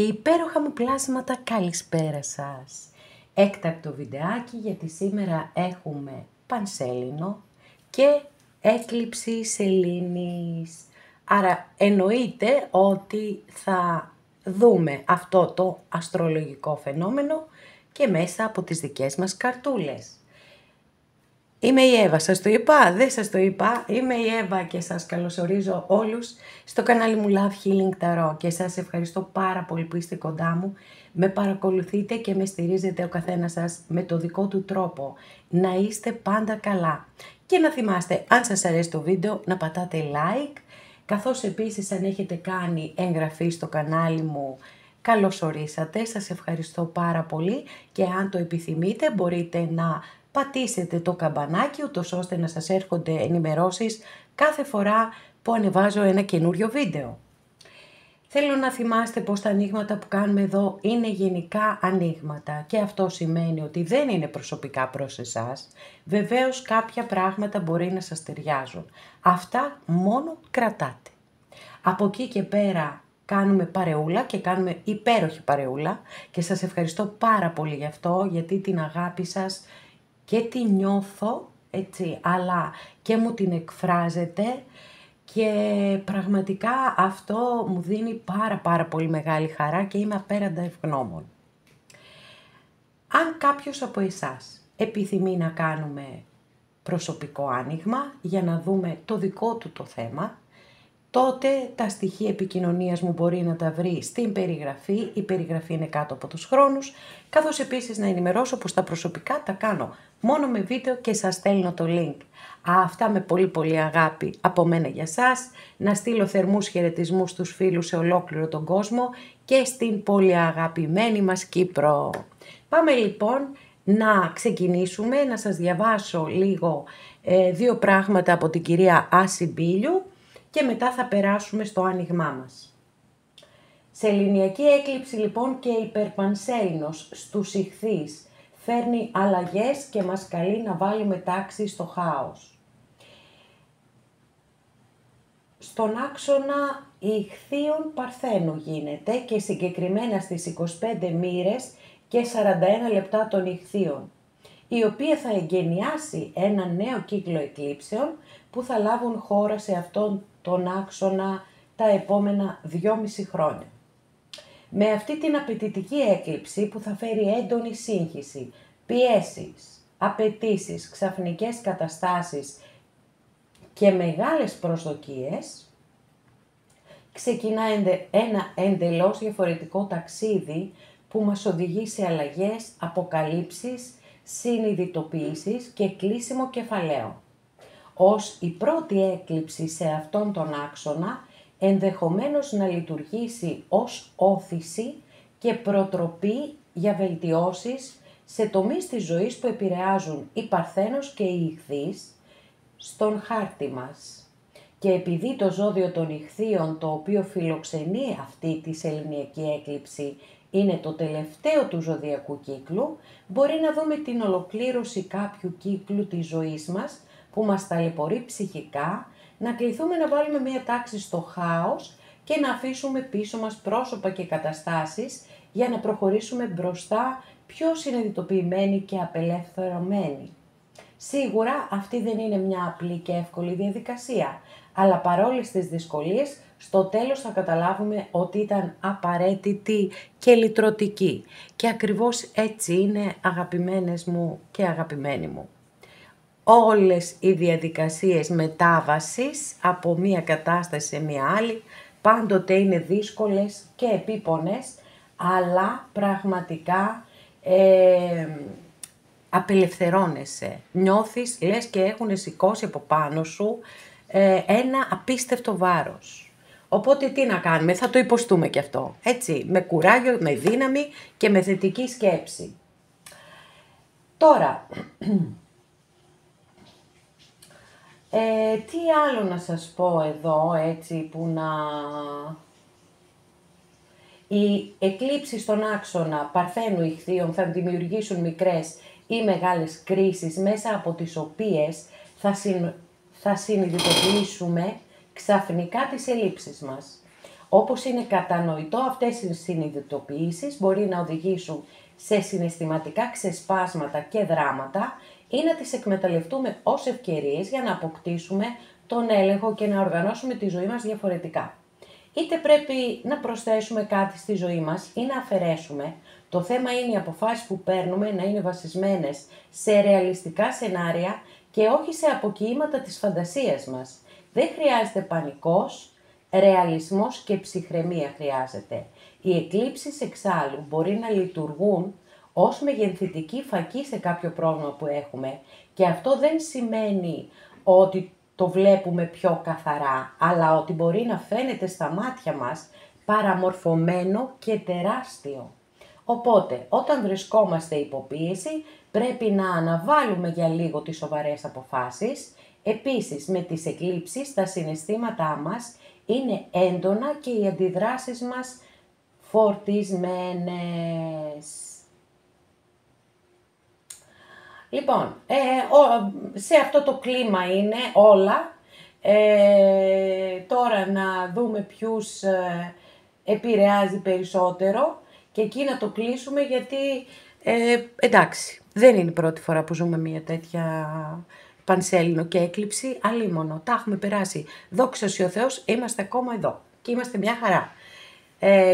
Υπέροχα μου πλάσματα, καλησπέρα σας. Έκτακτο βιντεάκι γιατί σήμερα έχουμε πανσέλινο και έκλειψη σελήνης. Άρα εννοείται ότι θα δούμε αυτό το αστρολογικό φαινόμενο και μέσα από τις δικές μας καρτούλες. Είμαι η Εύα, σας το είπα, δεν σας το είπα, είμαι η Εύα και σας καλωσορίζω όλους στο κανάλι μου Love Healing Tarot και σας ευχαριστώ πάρα πολύ που είστε κοντά μου, με παρακολουθείτε και με στηρίζετε ο καθένας σας με το δικό του τρόπο. Να είστε πάντα καλά και να θυμάστε, αν σας αρέσει το βίντεο, να πατάτε like, καθώς επίσης αν έχετε κάνει εγγραφή στο κανάλι μου, καλώς ορίσατε, σας ευχαριστώ πάρα πολύ και αν το επιθυμείτε μπορείτε να πατήσετε το καμπανάκι ούτως ώστε να σας έρχονται ενημερώσεις κάθε φορά που ανεβάζω ένα καινούριο βίντεο. Θέλω να θυμάστε πως τα ανοίγματα που κάνουμε εδώ είναι γενικά ανοίγματα και αυτό σημαίνει ότι δεν είναι προσωπικά προς εσάς. Βεβαίως κάποια πράγματα μπορεί να σας ταιριάζουν. Αυτά μόνο κρατάτε. Από εκεί και πέρα κάνουμε παρεούλα και κάνουμε υπέροχη παρεούλα και σας ευχαριστώ πάρα πολύ γι' αυτό, γιατί την αγάπη σας και τη νιώθω, έτσι, αλλά και μου την εκφράζετε και πραγματικά αυτό μου δίνει πάρα πολύ μεγάλη χαρά και είμαι απέραντα ευγνώμων. Αν κάποιος από εσάς επιθυμεί να κάνουμε προσωπικό άνοιγμα για να δούμε το δικό του το θέμα, τότε τα στοιχεία επικοινωνίας μου μπορεί να τα βρει στην περιγραφή, η περιγραφή είναι κάτω από τους χρόνους, καθώς επίσης να ενημερώσω πως τα προσωπικά τα κάνω μόνο με βίντεο και σας στέλνω το link. Αυτά με πολύ αγάπη από μένα για σας, να στείλω θερμούς χαιρετισμούς στους φίλους σε ολόκληρο τον κόσμο και στην πολύ αγαπημένη μας Κύπρο. Πάμε λοιπόν να ξεκινήσουμε, να σας διαβάσω λίγο δύο πράγματα από την κυρία Άση Μπίλιου και μετά θα περάσουμε στο άνοιγμά μας. Σεληνιακή έκλειψη λοιπόν και υπερπανσέλινος στους Ιχθύς φέρνει αλλαγές και μας καλεί να βάλουμε τάξη στο χάος. Στον άξονα Ιχθύων Παρθένου γίνεται και συγκεκριμένα στις 25 μοίρες και 41 λεπτά των Ιχθύων, η οποία θα εγκαινιάσει ένα νέο κύκλο εκλήψεων που θα λάβουν χώρα σε αυτόν τον άξονα τα επόμενα 2,5 χρόνια. Με αυτή την απαιτητική έκλειψη που θα φέρει έντονη σύγχυση, πιέσεις, απαιτήσεις, ξαφνικές καταστάσεις και μεγάλες προσδοκίες, ξεκινά ένα εντελώς διαφορετικό ταξίδι που μας οδηγεί σε αλλαγές, αποκαλύψεις, συνειδητοποιήσεις και κλείσιμο κεφαλαίων. Ως η πρώτη έκλειψη σε αυτόν τον άξονα, ενδεχομένως να λειτουργήσει ως όθηση και προτροπή για βελτιώσεις σε τομείς της ζωής που επηρεάζουν η Παρθένος και οι Ιχθύς στον χάρτη μας. Και επειδή το ζώδιο των Ιχθύων, το οποίο φιλοξενεί αυτή τη σεληνιακή έκλειψη, είναι το τελευταίο του ζωδιακού κύκλου, μπορεί να δούμε την ολοκλήρωση κάποιου κύκλου της ζωής μας που μας ταλαιπωρεί ψυχικά, να κληθούμε να βάλουμε μία τάξη στο χάος και να αφήσουμε πίσω μας πρόσωπα και καταστάσεις για να προχωρήσουμε μπροστά πιο συνειδητοποιημένοι και απελευθερωμένοι. Σίγουρα αυτή δεν είναι μια απλή και εύκολη διαδικασία, αλλά παρόλες τις δυσκολίες, στο τέλος θα καταλάβουμε ότι ήταν απαραίτητη και λυτρωτική. Και ακριβώς έτσι είναι, αγαπημένες μου και αγαπημένοι μου. Όλες οι διαδικασίες μετάβασης από μία κατάσταση σε μία άλλη πάντοτε είναι δύσκολες και επίπονες, αλλά πραγματικά απελευθερώνεσαι. Νιώθεις, λες και έχουν σηκώσει από πάνω σου ένα απίστευτο βάρος. Οπότε τι να κάνουμε, θα το υποστούμε και αυτό, έτσι, με κουράγιο, με δύναμη και με θετική σκέψη. Τώρα, τι άλλο να σας πω εδώ, έτσι, που να... Οι εκλήψεις στον άξονα Παρθένου Ιχθύων θα δημιουργήσουν μικρές ή μεγάλες κρίσεις μέσα από τις οποίες θα συνειδητοποιήσουμε ξαφνικά τις ελλείψεις μας. Όπως είναι κατανοητό, αυτές οι συνειδητοποιήσεις μπορεί να οδηγήσουν σε συναισθηματικά ξεσπάσματα και δράματα ή να τις εκμεταλλευτούμε ως ευκαιρίες για να αποκτήσουμε τον έλεγχο και να οργανώσουμε τη ζωή μας διαφορετικά. Είτε πρέπει να προσθέσουμε κάτι στη ζωή μας ή να αφαιρέσουμε. Το θέμα είναι οι αποφάσεις που παίρνουμε να είναι βασισμένες σε ρεαλιστικά σενάρια και όχι σε αποκοίηματα της φαντασίας μας. Δεν χρειάζεται πανικός, ρεαλισμός και ψυχραιμία χρειάζεται. Οι εκλήψεις εξάλλου μπορεί να λειτουργούν ως μεγενθητική φακή σε κάποιο πρόβλημα που έχουμε και αυτό δεν σημαίνει ότι το βλέπουμε πιο καθαρά, αλλά ότι μπορεί να φαίνεται στα μάτια μας παραμορφωμένο και τεράστιο. Οπότε, όταν βρισκόμαστε υποπίεση, πρέπει να αναβάλουμε για λίγο τις σοβαρές αποφάσεις. Επίσης, με τις εκλήψεις, τα συναισθήματά μας είναι έντονα και οι αντιδράσεις μας φορτισμένες. Λοιπόν, σε αυτό το κλίμα είναι όλα. Τώρα να δούμε ποιους επηρεάζει περισσότερο και εκεί να το κλείσουμε γιατί, εντάξει, δεν είναι η πρώτη φορά που ζούμε μια τέτοια πανσέλινο και έκλειψη, αλίμονο. Τα έχουμε περάσει. Δόξα ο Θεός, είμαστε ακόμα εδώ και είμαστε μια χαρά.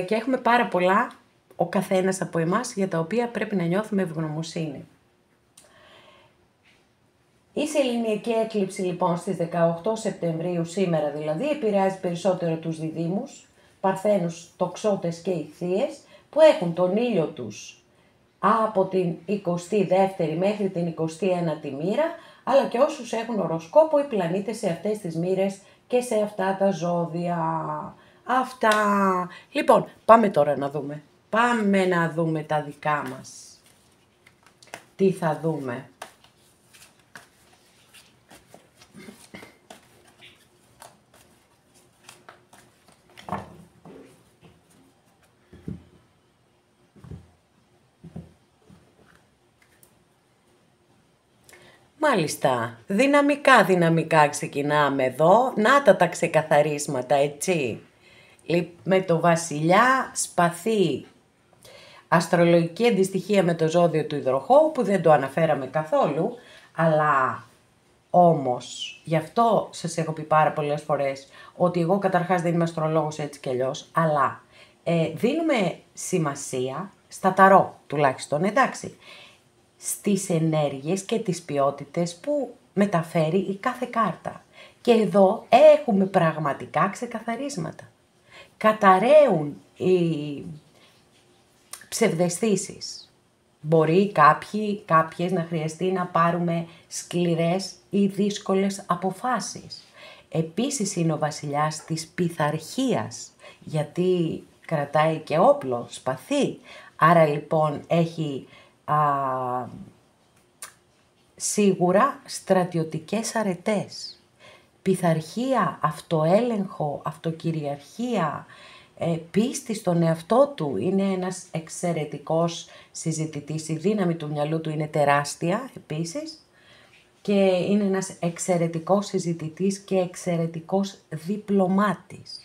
Και έχουμε πάρα πολλά, ο καθένας από εμάς, για τα οποία πρέπει να νιώθουμε ευγνωμοσύνη. Η σεληνιακή έκλειψη λοιπόν στις 18 Σεπτεμβρίου, σήμερα δηλαδή, επηρεάζει περισσότερο τους διδύμους, παρθένους, τοξότες και ιχθύες, που έχουν τον ήλιο τους από την 22η μέχρι την 29η μοίρα, αλλά και όσους έχουν οροσκόπο οι πλανήτες σε αυτές τις μοίρες και σε αυτά τα ζώδια. Αυτά. Λοιπόν, πάμε τώρα να δούμε. Πάμε να δούμε τα δικά μας. Τι θα δούμε. Μάλιστα, δυναμικά ξεκινάμε εδώ, να τα ξεκαθαρίσματα, έτσι. Με το βασιλιά σπαθί, αστρολογική αντιστοιχεία με το ζώδιο του υδροχόου, που δεν το αναφέραμε καθόλου, αλλά όμως, γι' αυτό σας έχω πει πάρα πολλές φορές, ότι εγώ καταρχάς δεν είμαι αστρολόγος έτσι κι αλλιώς, αλλά δίνουμε σημασία στα ταρό τουλάχιστον, εντάξει, στις ενέργειες και τις ποιότητες που μεταφέρει η κάθε κάρτα. Και εδώ έχουμε πραγματικά ξεκαθαρίσματα. Καταραίουν οι ψευδαισθήσεις. Μπορεί κάποιες να χρειαστεί να πάρουμε σκληρές ή δύσκολες αποφάσεις. Επίσης είναι ο βασιλιάς της πειθαρχίας, γιατί κρατάει και όπλο, σπαθί. Άρα λοιπόν έχει σίγουρα στρατιωτικές αρετές, πειθαρχία, αυτοέλεγχο, αυτοκυριαρχία, πίστη στον εαυτό του. Είναι ένας εξαιρετικός συζητητής, η δύναμη του μυαλού του είναι τεράστια επίσης και είναι ένας εξαιρετικός συζητητής και εξαιρετικός διπλωμάτης.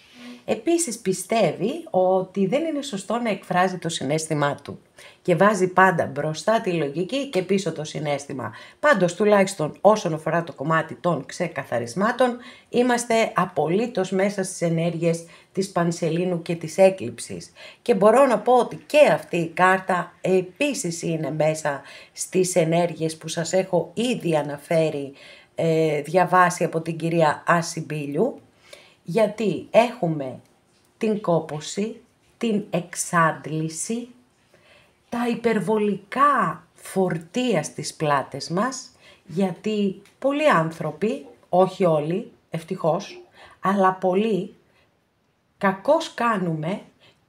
Επίσης πιστεύει ότι δεν είναι σωστό να εκφράζει το συναίσθημά του και βάζει πάντα μπροστά τη λογική και πίσω το συναίσθημα. Πάντως τουλάχιστον όσον αφορά το κομμάτι των ξεκαθαρισμάτων είμαστε απολύτως μέσα στις ενέργειες της πανσελίνου και της έκλειψης. Και μπορώ να πω ότι και αυτή η κάρτα επίσης είναι μέσα στις ενέργειες που σας έχω ήδη αναφέρει, διαβάσει από την κυρία Ασυμπίλιου. Γιατί έχουμε την κόπωση, την εξάντληση, τα υπερβολικά φορτία στις πλάτες μας, γιατί πολλοί άνθρωποι, όχι όλοι, ευτυχώς, αλλά πολλοί, κακώς κάνουμε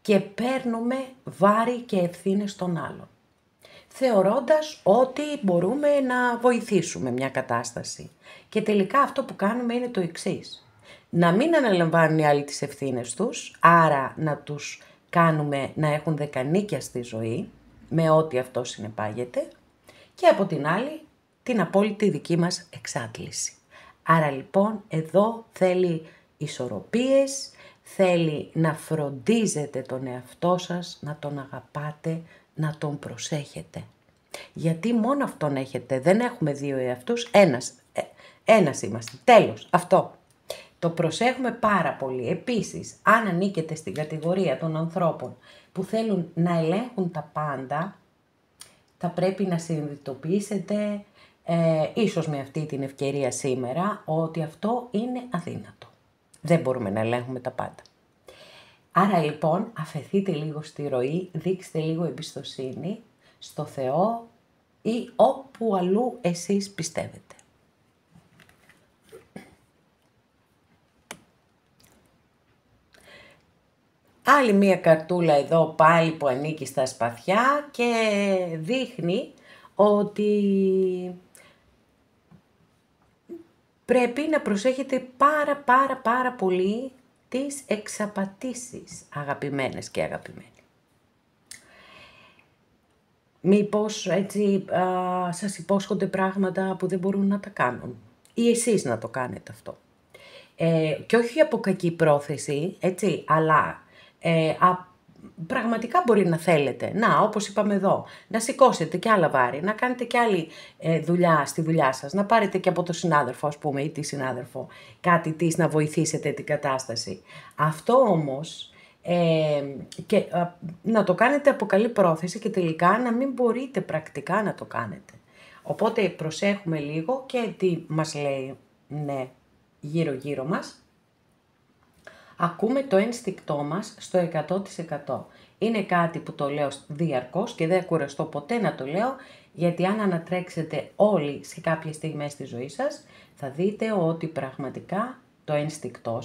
και παίρνουμε βάρη και ευθύνες των άλλων, θεωρώντας ότι μπορούμε να βοηθήσουμε μια κατάσταση. Και τελικά αυτό που κάνουμε είναι το εξής. Να μην αναλαμβάνουν οι άλλοι τις ευθύνες τους, άρα να τους κάνουμε να έχουν δεκανίκια στη ζωή, με ό,τι αυτό συνεπάγεται, και από την άλλη την απόλυτη δική μας εξάντληση. Άρα λοιπόν εδώ θέλει ισορροπίες, θέλει να φροντίζετε τον εαυτό σας, να τον αγαπάτε, να τον προσέχετε. Γιατί μόνο αυτόν έχετε, δεν έχουμε δύο εαυτούς, ένας είμαστε, τέλος, αυτό. Το προσέχουμε πάρα πολύ. Επίσης, αν ανήκετε στην κατηγορία των ανθρώπων που θέλουν να ελέγχουν τα πάντα, θα πρέπει να συνειδητοποιήσετε, ίσως με αυτή την ευκαιρία σήμερα, ότι αυτό είναι αδύνατο. Δεν μπορούμε να ελέγχουμε τα πάντα. Άρα λοιπόν, αφεθείτε λίγο στη ροή, δείξτε λίγο εμπιστοσύνη στο Θεό ή όπου αλλού εσείς πιστεύετε. Άλλη μία καρτούλα εδώ πάλι που ανήκει στα σπαθιά και δείχνει ότι πρέπει να προσέχετε πάρα πολύ τις εξαπατήσεις, αγαπημένες και αγαπημένοι. Μήπως έτσι σας υπόσχονται πράγματα που δεν μπορούν να τα κάνουν ή εσείς να το κάνετε αυτό. Και όχι από κακή πρόθεση, έτσι, αλλά πραγματικά μπορεί να θέλετε, όπως είπαμε εδώ, να σηκώσετε και άλλα βάρη, να κάνετε και άλλη δουλειά στη δουλειά σας, να πάρετε και από το συνάδελφο, ας πούμε, ή τη συνάδελφο, κάτι της να βοηθήσετε την κατάσταση. Αυτό όμως, και να το κάνετε από καλή πρόθεση και τελικά να μην μπορείτε πρακτικά να το κάνετε. Οπότε προσέχουμε λίγο και τι μας λέει, ναι, γύρω μας. Ακούμε το ένστικτό μας στο 100%. Είναι κάτι που το λέω διαρκώς και δεν κουραστώ ποτέ να το λέω, γιατί αν ανατρέξετε όλοι σε κάποιες στιγμές της ζωής σας, θα δείτε ότι πραγματικά το ένστικτό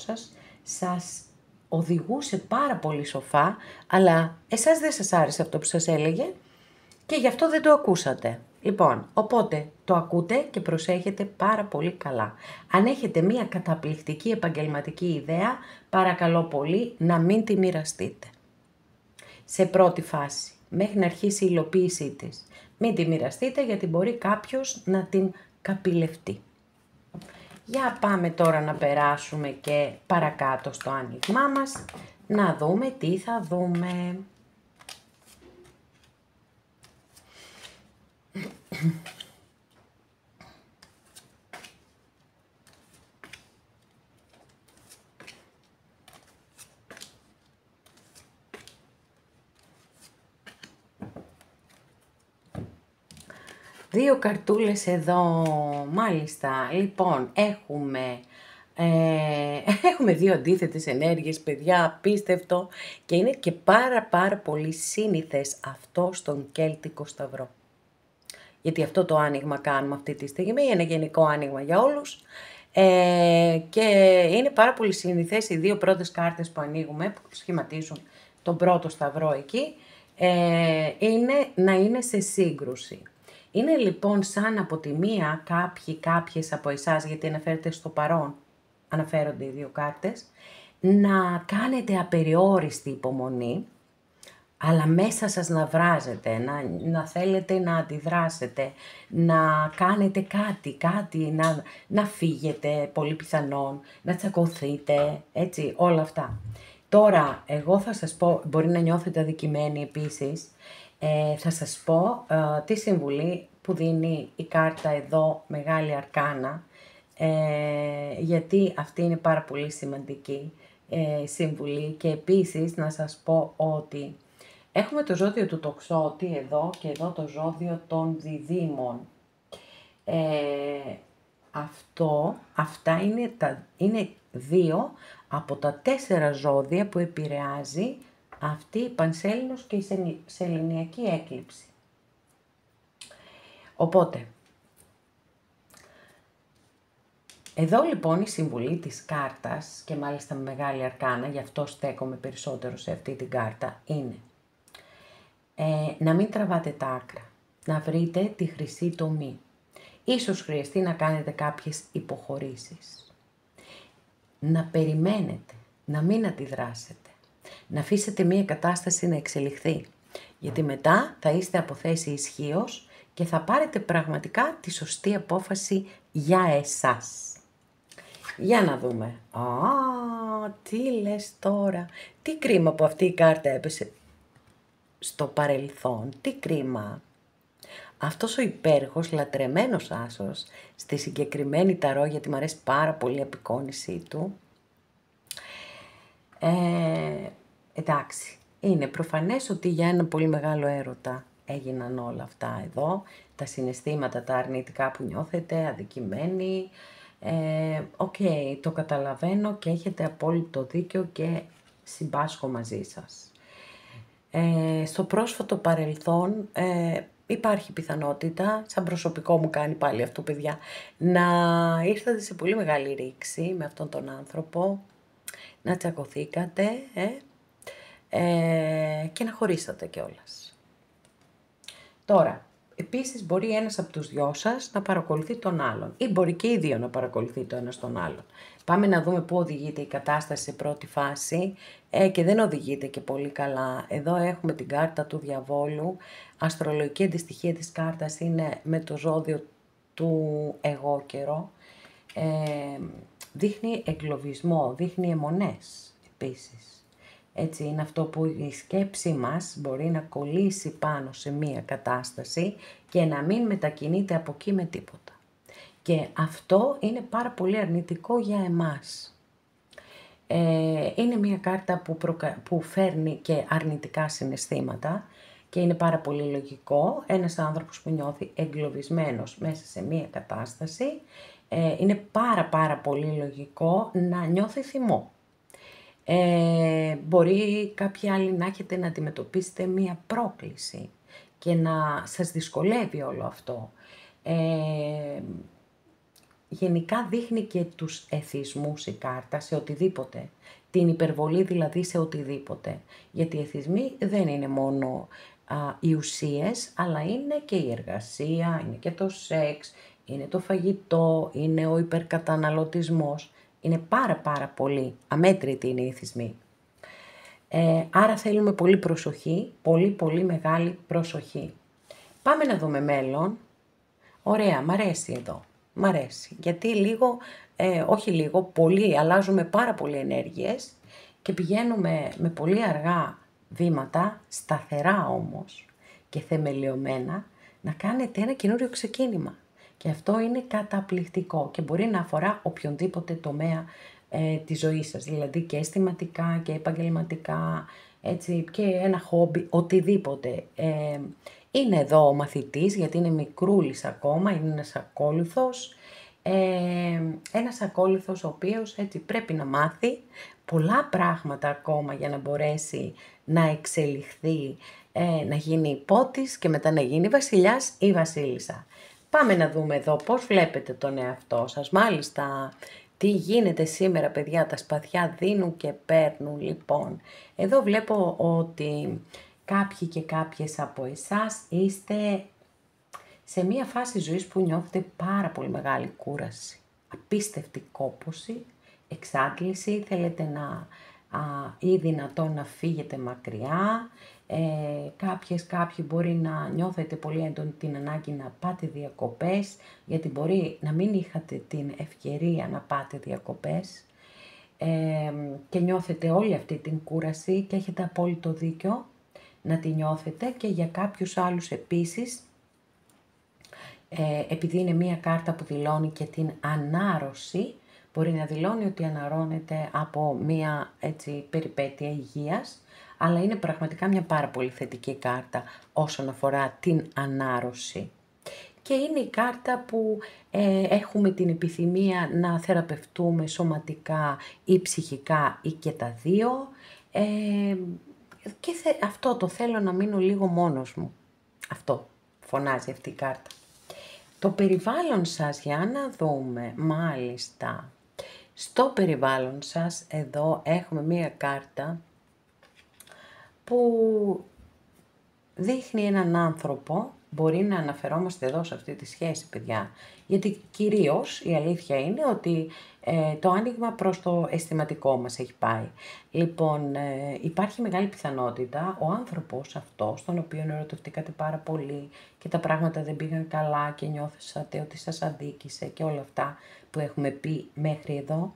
σας οδηγούσε πάρα πολύ σοφά, αλλά εσάς δεν σας άρεσε αυτό που σας έλεγε και γι' αυτό δεν το ακούσατε. Λοιπόν, οπότε το ακούτε και προσέχετε πάρα πολύ καλά. Αν έχετε μία καταπληκτική επαγγελματική ιδέα, παρακαλώ πολύ να μην τη μοιραστείτε. Σε πρώτη φάση, μέχρι να αρχίσει η υλοποίησή της. Μην τη μοιραστείτε γιατί μπορεί κάποιος να την καπηλευτεί. Για πάμε τώρα να περάσουμε και παρακάτω στο άνοιγμά μας, να δούμε τι θα δούμε. Δύο καρτούλες εδώ, μάλιστα. Λοιπόν, έχουμε δύο αντίθετες ενέργειες, παιδιά, απίστευτο. Και είναι και πάρα πολύ σύνηθες αυτό στον Κέλτικο Σταυρό. Γιατί αυτό το άνοιγμα κάνουμε αυτή τη στιγμή, είναι γενικό άνοιγμα για όλους. Και είναι πάρα πολύ συνηθές οι δύο πρώτες κάρτες που ανοίγουμε, που σχηματίζουν τον πρώτο σταυρό εκεί, είναι να είναι σε σύγκρουση. Είναι λοιπόν σαν από τη μία κάποιες από εσάς, γιατί αναφέρεται στο παρόν, αναφέρονται οι δύο κάρτες, να κάνετε απεριόριστη υπομονή, αλλά μέσα σας να βράζετε, να θέλετε να αντιδράσετε, να κάνετε κάτι, να φύγετε πολύ πιθανόν, να τσακωθείτε, έτσι, όλα αυτά. Τώρα, εγώ θα σας πω, μπορεί να νιώθετε αδικημένοι επίσης, θα σας πω τη συμβουλή που δίνει η κάρτα εδώ, Μεγάλη Αρκάνα, γιατί αυτή είναι πάρα πολύ σημαντική συμβουλή και επίσης να σας πω ότι έχουμε το ζώδιο του Τοξότη εδώ και εδώ το ζώδιο των Διδύμων. Αυτά είναι δύο από τα 4 ζώδια που επηρεάζει αυτή η πανσέλινος και η σεληνιακή έκλειψη. Οπότε, εδώ λοιπόν η συμβουλή της κάρτας, και μάλιστα με Μεγάλη Αρκάνα, γι' αυτό στέκομαι περισσότερο σε αυτή την κάρτα, είναι να μην τραβάτε τα άκρα, να βρείτε τη χρυσή τομή. Ίσως χρειαστεί να κάνετε κάποιες υποχωρήσεις. Να περιμένετε, να μην αντιδράσετε, να αφήσετε μία κατάσταση να εξελιχθεί, γιατί μετά θα είστε από θέση ισχύος και θα πάρετε πραγματικά τη σωστή απόφαση για εσάς. Για να δούμε. τι λες τώρα. Τι κρίμα που αυτή η κάρτα έπεσε στο παρελθόν. Τι κρίμα. Αυτός ο υπέροχος, λατρεμένος άσος, στη συγκεκριμένη ταρό, γιατί μου αρέσει πάρα πολύ η απεικόνισή του, εντάξει, είναι προφανές ότι για ένα πολύ μεγάλο έρωτα έγιναν όλα αυτά εδώ, τα συναισθήματα, τα αρνητικά που νιώθετε, αδικημένοι, το καταλαβαίνω και έχετε απόλυτο δίκιο και συμπάσχω μαζί σας. Στο πρόσφατο παρελθόν υπάρχει πιθανότητα, σαν προσωπικό μου κάνει πάλι αυτό παιδιά, να ήρθατε σε πολύ μεγάλη ρήξη με αυτόν τον άνθρωπο, να τσακωθήκατε και να χωρίσατε κιόλας. Τώρα, επίσης μπορεί ένας από τους δυο σας να παρακολουθεί τον άλλον ή μπορεί και οι δύο να παρακολουθεί το ένας τον άλλον. Πάμε να δούμε πού οδηγείται η κατάσταση σε πρώτη φάση και δεν οδηγείται και πολύ καλά. Εδώ έχουμε την κάρτα του διαβόλου. Αστρολογική αντιστοιχεία της κάρτας είναι με το ζώδιο του εγώ καιρό. Δείχνει εγκλωβισμό, δείχνει αιμονές επίσης. Έτσι είναι αυτό που η σκέψη μας μπορεί να κολλήσει πάνω σε μία κατάσταση και να μην μετακινείται από εκεί με τίποτα. Και αυτό είναι πάρα πολύ αρνητικό για εμάς. Είναι μία κάρτα που φέρνει και αρνητικά συναισθήματα και είναι πάρα πολύ λογικό. Ένας άνθρωπος που νιώθει εγκλωβισμένος μέσα σε μία κατάσταση, είναι πάρα πολύ λογικό να νιώθει θυμό. Μπορεί κάποιοι άλλοι να έχετε να αντιμετωπίσετε μία πρόκληση και να σας δυσκολεύει όλο αυτό. Γενικά δείχνει και τους εθισμούς η κάρτα σε οτιδήποτε, την υπερβολή δηλαδή σε οτιδήποτε. Γιατί οι εθισμοί δεν είναι μόνο οι ουσίες, αλλά είναι και η εργασία, είναι και το σεξ, είναι το φαγητό, είναι ο υπερκαταναλωτισμός. Είναι πάρα πολύ αμέτρητοι είναι οι εθισμοί. Άρα θέλουμε πολύ προσοχή, πολύ μεγάλη προσοχή. Πάμε να δούμε μέλλον. Ωραία, μ' αρέσει εδώ. Μ' αρέσει, γιατί όχι λίγο, πολύ, αλλάζουμε πάρα πολύ ενέργειες και πηγαίνουμε με πολύ αργά βήματα, σταθερά όμως και θεμελιωμένα, να κάνετε ένα καινούριο ξεκίνημα. Και αυτό είναι καταπληκτικό και μπορεί να αφορά οποιονδήποτε τομέα της ζωής σας, δηλαδή και αισθηματικά και επαγγελματικά, έτσι, και ένα χόμπι, οτιδήποτε. Είναι εδώ ο μαθητής, γιατί είναι μικρούλης ακόμα, είναι ένας ακόλουθος ο οποίος έτσι πρέπει να μάθει πολλά πράγματα ακόμα για να μπορέσει να εξελιχθεί, να γίνει υπότης και μετά να γίνει βασιλιάς ή βασίλισσα. Πάμε να δούμε εδώ πώς βλέπετε τον εαυτό σας. Μάλιστα, τι γίνεται σήμερα παιδιά, τα σπαθιά δίνουν και παίρνουν. Λοιπόν, εδώ βλέπω ότι κάποιοι και κάποιες από εσάς είστε σε μία φάση ζωής που νιώθετε πάρα πολύ μεγάλη κούραση, απίστευτη κόπωση, εξάντληση, θέλετε ή δυνατόν να φύγετε μακριά. Κάποιοι μπορεί να νιώθετε πολύ έντονη την ανάγκη να πάτε διακοπές, γιατί μπορεί να μην είχατε την ευκαιρία να πάτε διακοπές και νιώθετε όλη αυτή την κούραση και έχετε απόλυτο δίκιο να τη νιώθετε. Και για κάποιους άλλους επίσης, επειδή είναι μία κάρτα που δηλώνει και την ανάρρωση, μπορεί να δηλώνει ότι αναρρώνεται από μία έτσι περιπέτεια υγείας, αλλά είναι πραγματικά μια πάρα πολύ θετική κάρτα όσον αφορά την ανάρρωση. Και είναι η κάρτα που έχουμε την επιθυμία να θεραπευτούμε σωματικά ή ψυχικά ή και τα δύο. Και αυτό το θέλω να μείνω λίγο μόνος μου. Αυτό φωνάζει αυτή η κάρτα. Το περιβάλλον σας, για να δούμε, μάλιστα. Στο περιβάλλον σας, εδώ έχουμε μία κάρτα που δείχνει έναν άνθρωπο, μπορεί να αναφερόμαστε εδώ σε αυτή τη σχέση παιδιά, γιατί κυρίως η αλήθεια είναι ότι το άνοιγμα προς το αισθηματικό μας έχει πάει. Λοιπόν, υπάρχει μεγάλη πιθανότητα ο άνθρωπος αυτός, τον οποίο ερωτευτήκατε πάρα πολύ και τα πράγματα δεν πήγαν καλά και νιώθησατε ότι σας αδίκησε και όλα αυτά που έχουμε πει μέχρι εδώ,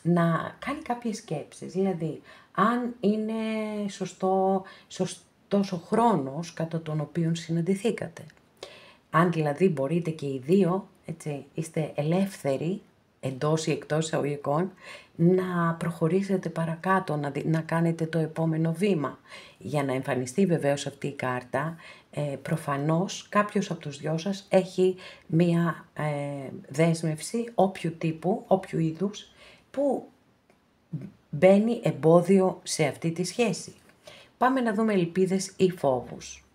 να κάνει κάποιες σκέψεις. Δηλαδή, αν είναι σωστός ο χρόνος κατά τον οποίο συναντηθήκατε. Αν δηλαδή μπορείτε και οι δύο, έτσι, είστε ελεύθεροι, εντός ή εκτός εισαγωγικών, να προχωρήσετε παρακάτω, να κάνετε το επόμενο βήμα. Για να εμφανιστεί βεβαίως αυτή η κάρτα, προφανώς κάποιος από τους δυο σας έχει μία δέσμευση όποιου τύπου, όποιου είδους, που μπαίνει εμπόδιο σε αυτή τη σχέση. Πάμε να δούμε ελπίδες ή φόβους.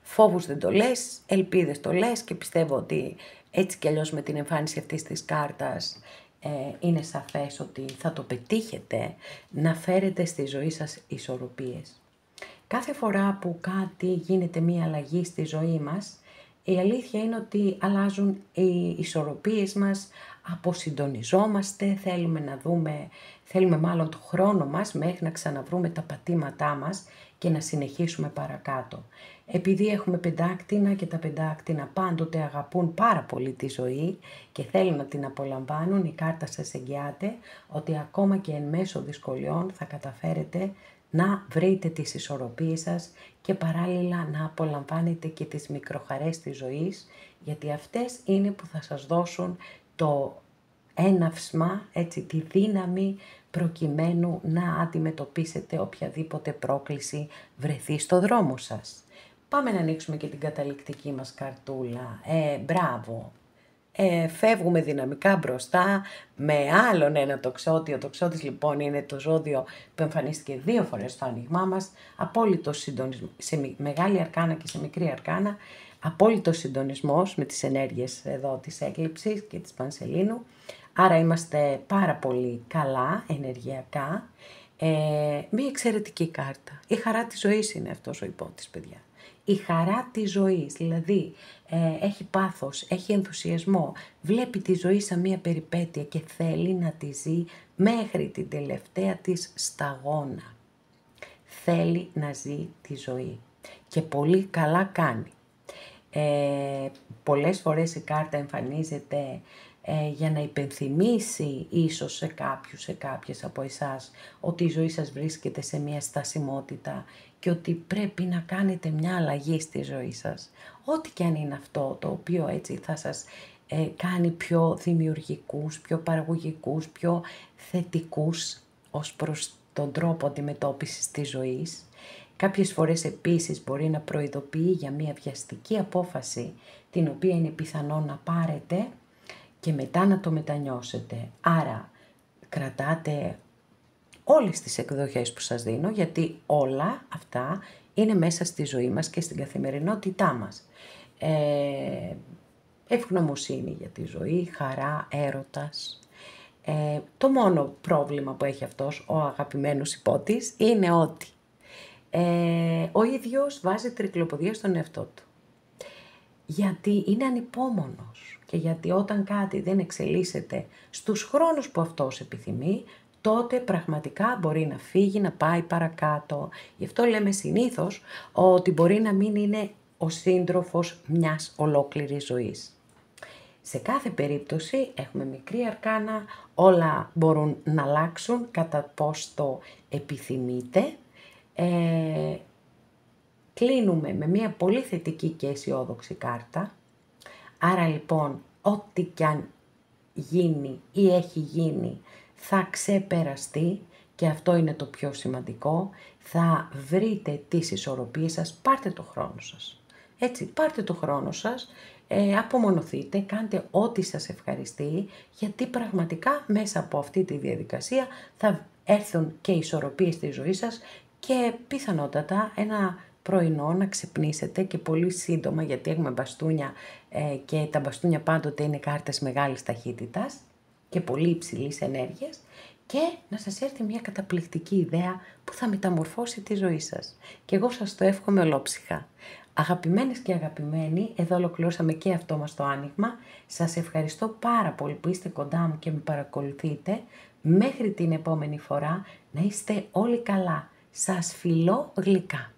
Φόβους δεν το λες, ελπίδες το λες και πιστεύω ότι έτσι κι αλλιώς με την εμφάνιση αυτής της κάρτας είναι σαφές ότι θα το πετύχετε να φέρετε στη ζωή σας ισορροπίες. Κάθε φορά που κάτι γίνεται μία αλλαγή στη ζωή μας, η αλήθεια είναι ότι αλλάζουν οι ισορροπίες μας, αποσυντονιζόμαστε, θέλουμε μάλλον το χρόνο μας μέχρι να ξαναβρούμε τα πατήματά μας και να συνεχίσουμε παρακάτω. Επειδή έχουμε πεντάκτηνα και τα πεντάκτηνα πάντοτε αγαπούν πάρα πολύ τη ζωή και θέλουν να την απολαμβάνουν, η κάρτα σας εγγυάται ότι ακόμα και εν μέσω δυσκολιών θα καταφέρετε να βρείτε τις ισορροπίες σας και παράλληλα να απολαμβάνετε και τις μικροχαρές της ζωής, γιατί αυτές είναι που θα σας δώσουν το έναυσμα, έτσι, τη δύναμη προκειμένου να αντιμετωπίσετε οποιαδήποτε πρόκληση βρεθεί στο δρόμο σας. Πάμε να ανοίξουμε και την καταληκτική μας καρτούλα. Μπράβο! Φεύγουμε δυναμικά μπροστά με άλλον ένα τοξότη. Ο τοξότης λοιπόν είναι το ζώδιο που εμφανίστηκε 2 φορές στο άνοιγμά μας. Απόλυτο συντονισμό, σε μεγάλη αρκάνα και σε μικρή αρκάνα. Απόλυτο συντονισμός με τις ενέργειες εδώ της έκλειψης και της Πανσελίνου. Άρα είμαστε πάρα πολύ καλά ενεργειακά. Μία εξαιρετική κάρτα. Η χαρά της ζωής είναι αυτός ο υπότης, παιδιά. Η χαρά της ζωής, δηλαδή έχει πάθος, έχει ενθουσιασμό, βλέπει τη ζωή σαν μία περιπέτεια και θέλει να τη ζει μέχρι την τελευταία της σταγόνα. Θέλει να ζει τη ζωή και πολύ καλά κάνει. Πολλές φορές η κάρτα εμφανίζεται για να υπενθυμίσει ίσως σε κάποιους, σε κάποιες από εσάς, ότι η ζωή σας βρίσκεται σε μια στασιμότητα και ότι πρέπει να κάνετε μια αλλαγή στη ζωή σας. Ό,τι και αν είναι αυτό το οποίο έτσι θα σας κάνει πιο δημιουργικούς, πιο παραγωγικούς, πιο θετικούς ως προς τον τρόπο αντιμετώπισης της ζωής. Κάποιες φορές επίσης μπορεί να προειδοποιεί για μια βιαστική απόφαση την οποία είναι πιθανό να πάρετε και μετά να το μετανιώσετε. Άρα κρατάτε όλες τις εκδοχές που σας δίνω, γιατί όλα αυτά είναι μέσα στη ζωή μας και στην καθημερινότητά μας. Ευγνωμοσύνη για τη ζωή, χαρά, έρωτας. Το μόνο πρόβλημα που έχει αυτός ο αγαπημένος υπότης είναι ότι ο ίδιος βάζει τρικλοποδία στον εαυτό του. Γιατί είναι ανυπόμονος και γιατί όταν κάτι δεν εξελίσσεται στους χρόνους που αυτός επιθυμεί, τότε πραγματικά μπορεί να φύγει, να πάει παρακάτω. Γι' αυτό λέμε συνήθως ότι μπορεί να μην είναι ο σύντροφος μιας ολόκληρης ζωής. Σε κάθε περίπτωση έχουμε μικρή αρκάνα, όλα μπορούν να αλλάξουν κατά πώς το επιθυμείτε. Κλείνουμε με μια πολύ θετική και αισιόδοξη κάρτα. Άρα λοιπόν, ό,τι κι αν γίνει ή έχει γίνει, θα ξεπεραστεί και αυτό είναι το πιο σημαντικό. Θα βρείτε τις ισορροπίες σας, πάρτε το χρόνο σας. Έτσι, πάρτε το χρόνο σας, απομονωθείτε, κάντε ό,τι σας ευχαριστεί, γιατί πραγματικά μέσα από αυτή τη διαδικασία θα έρθουν και οι ισορροπίες στη ζωή σας και πιθανότατα ένα πρωινό να ξυπνήσετε και πολύ σύντομα, γιατί έχουμε μπαστούνια και τα μπαστούνια πάντοτε είναι κάρτες μεγάλης ταχύτητας και πολύ υψηλής ενέργειας, και να σας έρθει μια καταπληκτική ιδέα που θα μεταμορφώσει τη ζωή σας. Και εγώ σας το εύχομαι ολόψυχα. Αγαπημένες και αγαπημένοι, εδώ ολοκληρώσαμε και αυτό μας το άνοιγμα. Σας ευχαριστώ πάρα πολύ που είστε κοντά μου και με παρακολουθείτε. Μέχρι την επόμενη φορά να είστε όλοι καλά. Σας φιλώ γλυκά.